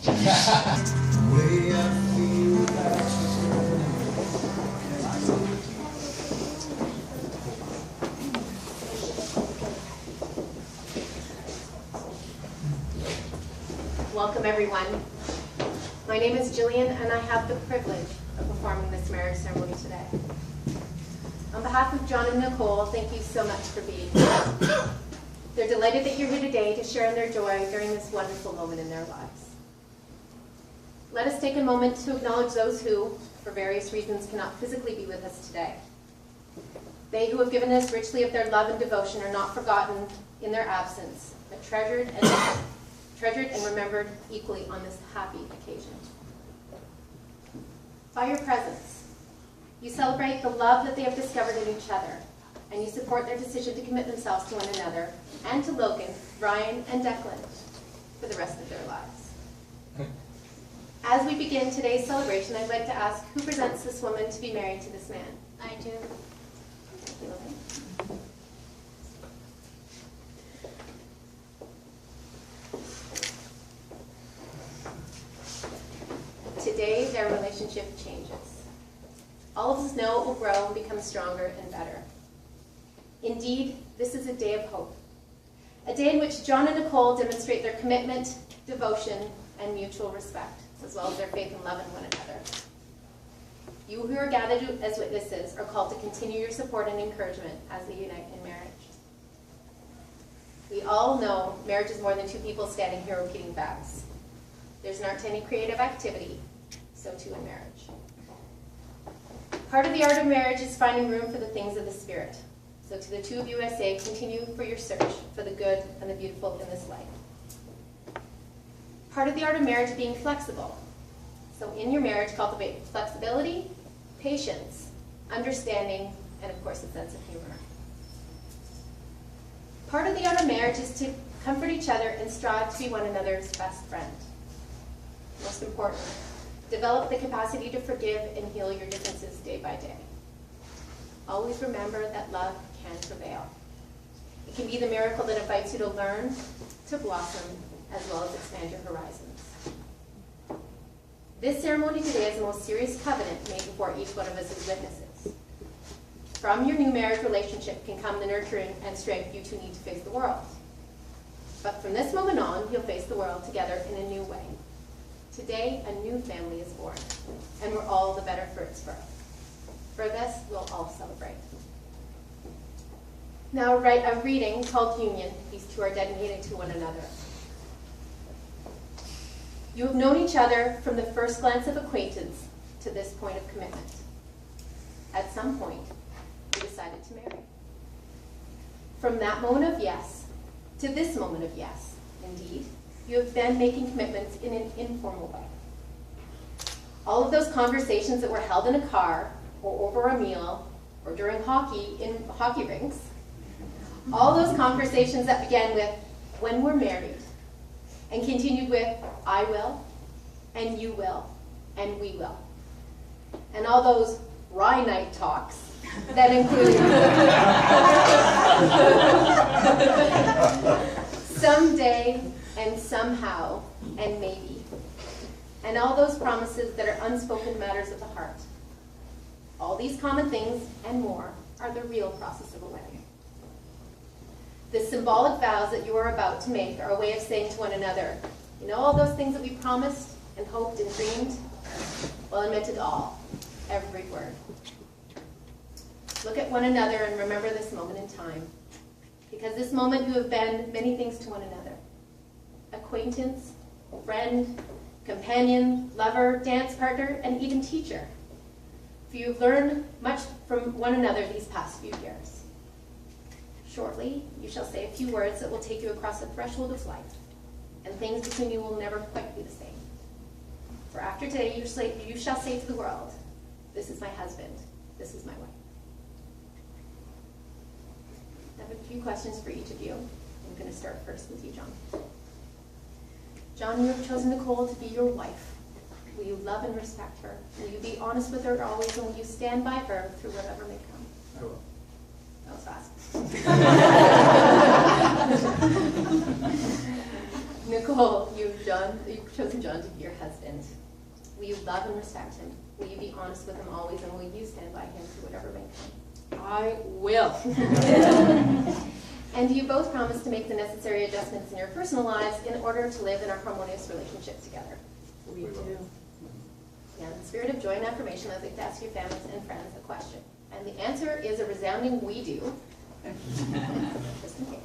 Welcome, everyone. My name is Jillian, and I have the privilege of performing this marriage ceremony today. On behalf of John and Nicole, thank you so much for being here. They're delighted that you're here today to share in their joy during this wonderful moment in their lives. Let us take a moment to acknowledge those who, for various reasons, cannot physically be with us today. They who have given us richly of their love and devotion are not forgotten in their absence, but treasured and remembered equally on this happy occasion. By your presence, you celebrate the love that they have discovered in each other, and you support their decision to commit themselves to one another and to Logan, Ryan, and Declan for the rest of their lives. As we begin today's celebration, I'd like to ask who presents this woman to be married to this man? I do. Thank you, Logan. Today, their relationship changes. All of us know it will grow and become stronger and better. Indeed, this is a day of hope. A day in which John and Nicole demonstrate their commitment, devotion, and mutual respect, as well as their faith and love in one another. You who are gathered as witnesses are called to continue your support and encouragement as they unite in marriage. We all know marriage is more than two people standing here repeating vows. There's an art to any creative activity, so too in marriage. Part of the art of marriage is finding room for the things of the Spirit. So to the two of you I say, continue for your search for the good and the beautiful in this life. Part of the art of marriage is being flexible. So in your marriage, cultivate flexibility, patience, understanding, and of course a sense of humor. Part of the art of marriage is to comfort each other and strive to be one another's best friend. Most important, develop the capacity to forgive and heal your differences day by day. Always remember that love can prevail. It can be the miracle that invites you to learn, to blossom, as well as expand your horizons. This ceremony today is the most serious covenant made before each one of us is witnesses. From your new marriage relationship can come the nurturing and strength you two need to face the world. But from this moment on, you'll face the world together in a new way. Today, a new family is born, and we're all the better for its birth. For this, we'll all celebrate. Now write a reading called Union. These two are dedicated to one another. You have known each other from the first glance of acquaintance to this point of commitment. At some point, you decided to marry. From that moment of yes to this moment of yes, indeed, you have been making commitments in an informal way. All of those conversations that were held in a car, or over a meal, or during hockey in hockey rinks, all those conversations that began with, when we're married, and continued with, I will, and you will, and we will. And all those Rye night talks that included someday, and somehow, and maybe. And all those promises that are unspoken matters of the heart. All these common things and more are the real process of a wedding. The symbolic vows that you are about to make are a way of saying to one another, you know all those things that we promised and hoped and dreamed? Well, I meant it all, every word. Look at one another and remember this moment in time. Because this moment you have been many things to one another. Acquaintance, friend, companion, lover, dance partner, and even teacher. For you have learned much from one another these past few years. Shortly, you shall say a few words that will take you across the threshold of life, and things between you will never quite be the same. For after today, you shall say to the world, this is my husband, this is my wife. I have a few questions for each of you. I'm going to start first with you, John. John, you have chosen Nicole to be your wife. Will you love and respect her? Will you be honest with her always, and will you stand by her through whatever may come? I will. That was fast. Nicole, you've chosen John to be your husband. Will you love and respect him? Will you be honest with him always, and will you stand by him through whatever may come? I will. And do you both promise to make the necessary adjustments in your personal lives in order to live in a harmonious relationship together? We do. Now, in the spirit of joy and affirmation, I'd like to ask your families and friends a question. And the answer is a resounding we do. Just in case.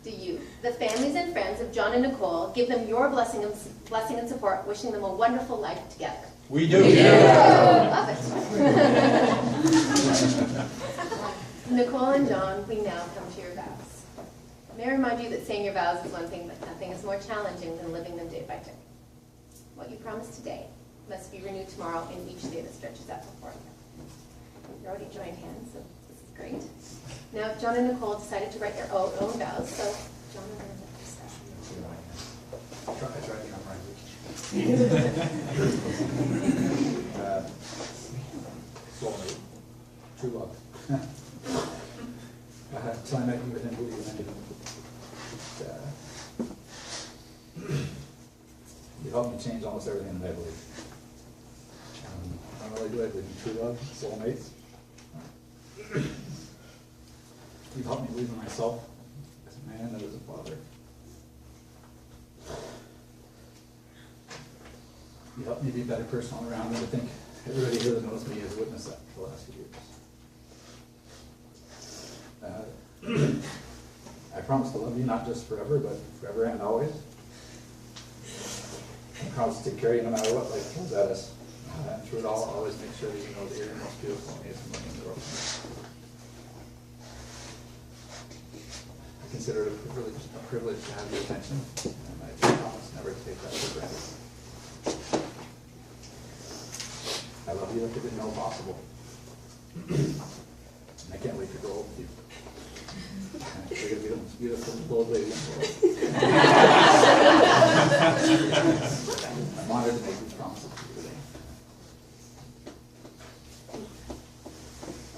Do you, the families and friends of John and Nicole, give them your blessing and support, wishing them a wonderful life together? We do. Love it. Nicole and John, we now come to your vows. May I remind you that saying your vows is one thing, but nothing is more challenging than living them day by day. What you promise today must be renewed tomorrow in each day that stretches out before you. You're already joined hands, so this is great. Now, John and Nicole decided to write their own vows, so John and Nicole I tried to memorize soulmate, true love. Till I met you, I didn't believe in anything. You helped me change almost everything that I believe. Not only do I believe in true love, soulmates, you've helped me believe in myself as a man and as a father. You helped me be a better person all around, and I think everybody here that knows me has witnessed that for the last few years. I promise to love you not just forever, but forever and always. I promise to take care of you no matter what life throws at us. And through it all, I'll always make sure that you know that you're the most beautiful and amazing woman in the world. I consider it a privilege to have your attention, and I promise never to take that for granted. I love you like I didn't know possible. And I can't wait to grow old with you. You're going to be the most beautiful old lady in the world. I'm honored to make these promises to you today.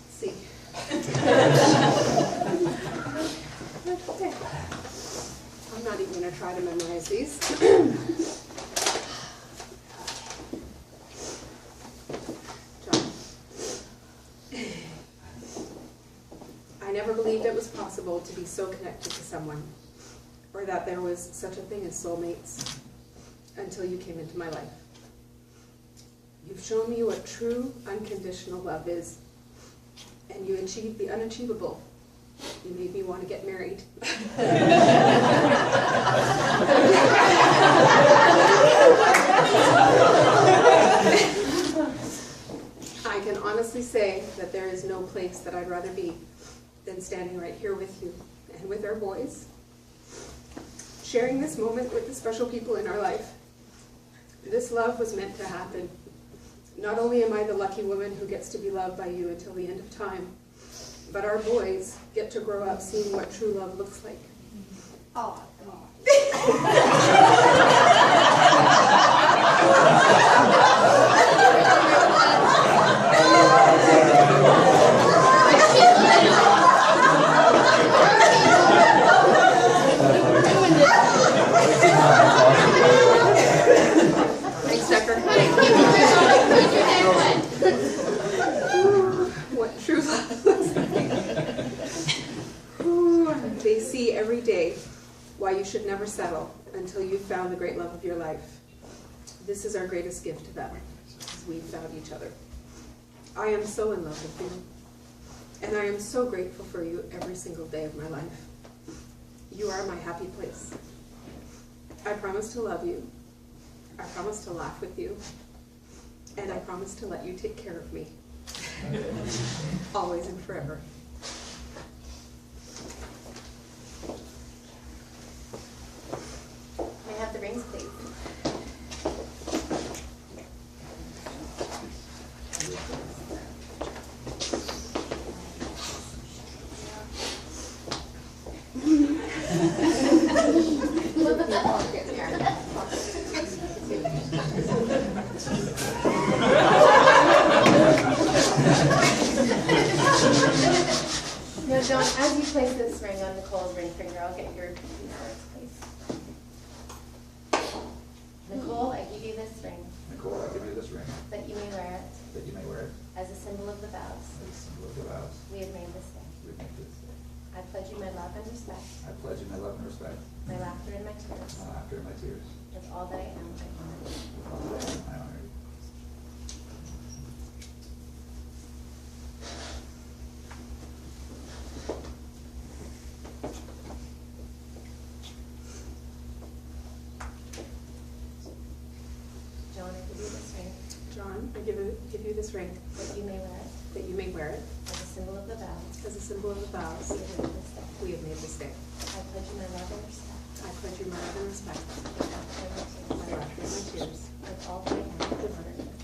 See. I'm not even going to try to memorize these. I never believed it was possible to be so connected to someone, or that there was such a thing as soulmates, until you came into my life. You've shown me what true, unconditional love is, and you achieved the unachievable. You made me want to get married. I can honestly say that there is no place that I'd rather be than standing right here with you and with our boys, sharing this moment with the special people in our life. This love was meant to happen. Not only am I the lucky woman who gets to be loved by you until the end of time, but our boys get to grow up seeing what true love looks like. Oh, what true love looks like. They see every day why you should never settle until you've found the great love of your life. This is our greatest gift to them, because we've found each other. I am so in love with you, and I am so grateful for you every single day of my life. You are my happy place. I promise to love you. I promise to laugh with you. And I promise to let you take care of me. Always and forever. May I have the rings, please? Now, John, as you place this ring ring on Nicole's ring finger. I'll get your cards, please. Nicole, I give you this ring, Nicole, I give you this ring, that you may wear it that you may wear it as a symbol of the vows as a symbol of the vows we have made this day. we make this day. I pledge you my love and respect, I pledge you my love and respect, my laughter and my tears. my laughter and my tears. With all that I am, I honor you. With all that I am, I honor you. John, I give you this ring, John, I give you this ring, that you may wear it that you may wear it as a symbol of the vows as a symbol of the vows we have made this day. we have made this day. I pledge you my love and respect, I pledge you my love and respect, my laughter and my my tears. laughter and my tears.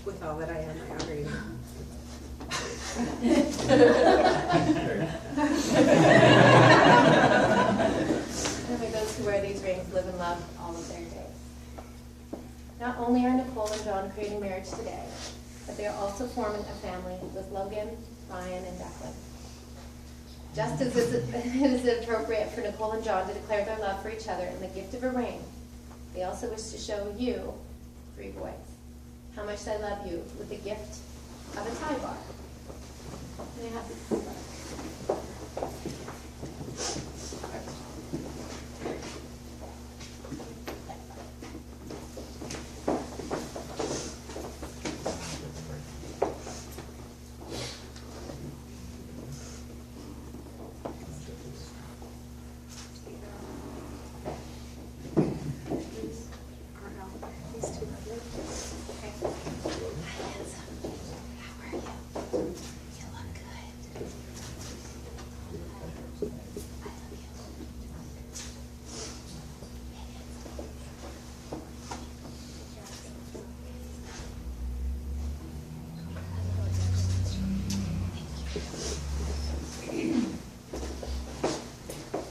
With all that I am, I honor you. With all that I am, I honor you. And may those who wear these rings live and love all of their days. Not only are Nicole and John creating marriage today, but they are also forming a family with Logan, Ryan, and Declan. Just as it is appropriate for Nicole and John to declare their love for each other in the gift of a ring, they also wish to show you, 3 boys, how much they love you with the gift of a tie bar. May I have this tie bar? These two.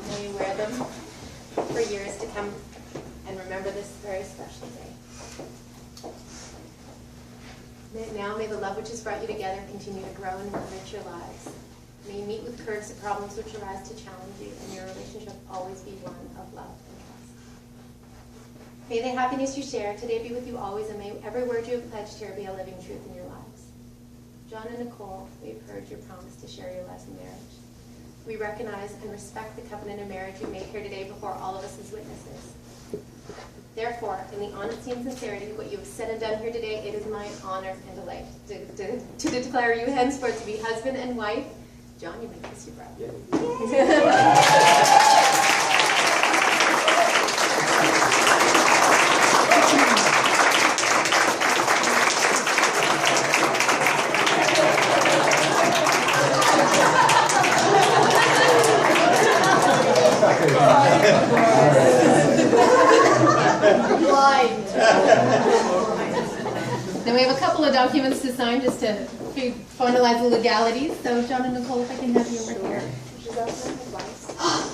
May you wear them for years to come and remember this very special day. Now may the love which has brought you together continue to grow and enrich your lives. May you meet with courage the problems which arise to challenge you, and your relationship always be one of love and trust. May the happiness you share today be with you always, and may every word you have pledged here be a living truth in your lives. John and Nicole, we have heard your promise to share your lives in marriage. We recognize and respect the covenant of marriage you made here today before all of us as witnesses. Therefore, in the honesty and sincerity of what you have said and done here today, it is my honor and delight to declare you henceforth to be husband and wife. John, you may kiss your bride. Then we have a couple of documents to sign just to finalize the legalities. So John and Nicole, if I can have you over here. She's also my advice.